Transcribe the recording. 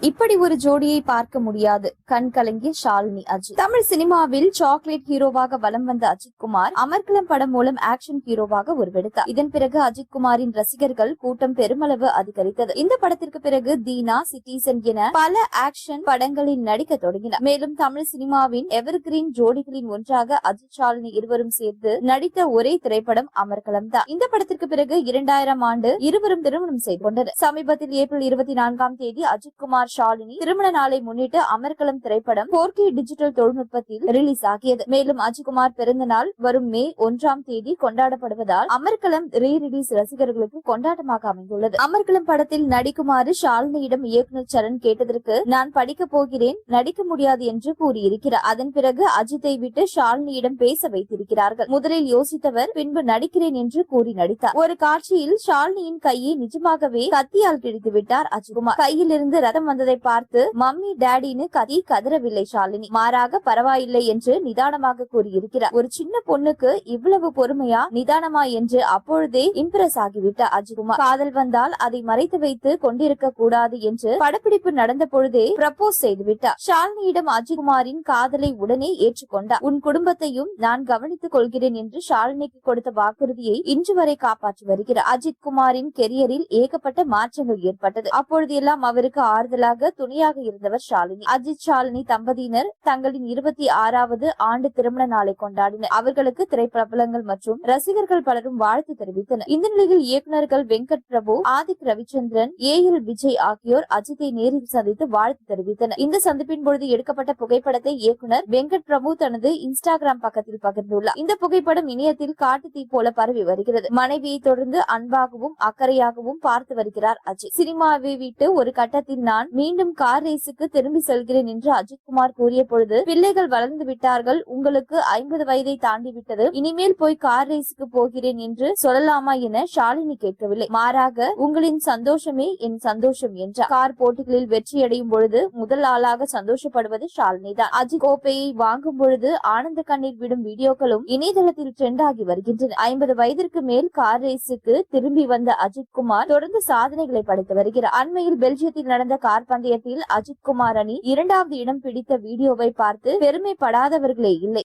இப்படி ஒரு ஜோடியை பார்க்க முடியாது. கண் கலங்கிய ஷாலினி அஜித். தமிழ் சினிமாவில் சாக்லேட் ஹீரோவாக வலம் வந்த அஜித் குமார் அமர்கலம் படம் மூலம் ஆக்ஷன் ஹீரோவாக உருவெடுத்தார். இதன் பிறகு அஜித் குமாரின் ரசிகர்கள் கூட்டம் பெருமளவு அதிகரித்தது. இந்த படத்திற்கு பிறகு தீனா, சிட்டிசன் என பல ஆக்ஷன் படங்களில் நடிக்க தொடங்கினார். மேலும் தமிழ் சினிமாவின் எவர்கிரீன் ஜோடிகளின் ஒன்றாக அஜித், ஷாலினி இருவரும் சேர்ந்து நடித்த ஒரே திரைப்படம் அமர்கலம் தான். இந்த படத்திற்கு பிறகு 2000 ஆண்டு இருவரும் திருமணம் செய்து கொண்டனர். சமீபத்தில் ஏப்ரல் 24ஆம் தேதி அஜித் குமார், ஷாலினி திருமண நாளை முன்னிட்டு அமர்கலம் திரைப்படம் 4K டிஜிட்டல் தொழில்நுட்பத்தில் ரிலீஸ் ஆகியது. மேலும் அஜித்குமார் பிறந்த நாள் வரும் மே 1ஆம் தேதி கொண்டாடப்படுவதால் அமர்கலம் ரீ ரிலீஸ் ரசிகர்களுக்கு கொண்டாட்டமாக அமைந்துள்ளது. அமர்கலம் படத்தில் நடிக்குமாறு ஷாலினியிடம் இயக்குநர் சரண் கேட்டதற்கு நான் படிக்க போகிறேன், நடிக்க முடியாது என்று கூறியிருக்கிறார். அதன் பிறகு அஜித்தை விட்டு ஷாலினியிடம் பேச வைத்திருக்கிறார்கள். முதலில் யோசித்தவர் பின்பு நடிக்கிறேன் என்று கூறி நடித்தார். ஒரு காட்சியில் ஷாலினியின் கையை நிஜமாகவே கத்தியால் கிழித்து விட்டார் அஜித்குமார். கையில் இருந்து ரத்தம் வந்ததை பார்த்து மம்மி டாடின்னு கத்தி கதறவில்லை ஷாலினி. மாறாக பரவாயில்லை என்று நிதானமாக கூறியிருக்கிறார். ஒரு சின்ன பொண்ணுக்கு இவ்வளவு பொறுமையா, நிதானமா என்று அப்பொழுதே இம்ப்ரெஸ் ஆகிவிட்டார் அஜித்குமார். காதல் வந்தால் அதை மறைத்து வைத்து கொண்டிருக்க கூடாது என்று படப்பிடிப்பு நடந்த பொழுதே ப்ரப்போஸ் செய்துவிட்டார். ஷாலினியிடம் அஜித்குமாரின் காதலை உடனே ஏற்றுக்கொண்டார். உன் குடும்பத்தையும் நான் கவனித்துக் கொள்கிறேன் என்று ஷாலினிக்கு கொடுத்த வாக்குறுதியை இன்று வரை காப்பாற்றி வருகிறார். அஜித்குமாரின் கெரியரில் ஏகப்பட்ட மாற்றங்கள் ஏற்பட்டது. அப்பொழுது எல்லாம் அவருக்கு ஆறுதலாக துணையாக இருந்தவர் ஷாலினி. அஜித், ஷாலினி தம்பதியினர் தங்களின் 26வது ஆண்டு திருமண நாளை கொண்டாடினர். அவர்களுக்கு திரைப்பிரபலங்கள் மற்றும் ரசிகர்கள் பலரும் வாழ்த்து தெரிவித்தனர். இந்த நிலையில் இயக்குநர்கள் வெங்கட் பிரபு, ஆதிக் ரவிச்சந்திரன், AL விஜய் ஆகியோர் அஜித்தை நேரில் சந்தித்து வாழ்த்து தெரிவித்தனர். இந்த சந்திப்பின் பொழுது எடுக்கப்பட்ட புகைப்படத்தை இயக்குனர் வெங்கட் பிரபு தனது இன்ஸ்டாகிராம் பக்கத்தில் பகிர்ந்துள்ளார். இந்த புகைப்படம் இணையத்தில் காட்டு தீ போல பரவி வருகிறது. மனைவியை தொடர்ந்து அன்பாகவும் அக்கறையாகவும் பார்த்து வருகிறார் அஜித். சினிமாவை விட்டு ஒரு கட்டத்தில் நான் மீண்டும் கார் ரேஸுக்கு திரும்பி செல்கிறேன் என்று அஜித்குமார் கூறிய பொழுது, பிள்ளைகள் வளர்ந்து விட்டார்கள், உங்களுக்கு 50 வயதை தாண்டி விட்டது, இனிமேல் போய் கார் ரேஸுக்கு போகிறேன் என்று சொல்லலாமா என ஷாலினி கேட்கவில்லை. மாறாக உங்களின் சந்தோஷமே என் சந்தோஷம் என்றார். கார் போட்டிகளில் வெற்றியடையும் பொழுது முதல் ஆளாக சந்தோஷப்படுவது ஷாலினி தான். அஜித் கோப்பையை வாங்கும் பொழுது ஆனந்த கண்ணீர் விடும் வீடியோக்களும் இணையதளத்தில் ட்ரெண்ட் ஆகி வருகின்றன. 50 வயதிற்கு மேல் கார் ரேஸுக்கு திரும்பி வந்த அஜித்குமார் தொடர்ந்து சாதனைகளை படைத்து வருகிறார். அண்மையில் பெல்ஜியத்தில் நடந்த கார் பந்தயத்தில் அஜித்குமார் அணி 2வது இடம் பிடித்த வீடியோவை பார்த்து பெருமைப்படாதவர்களே இல்லை.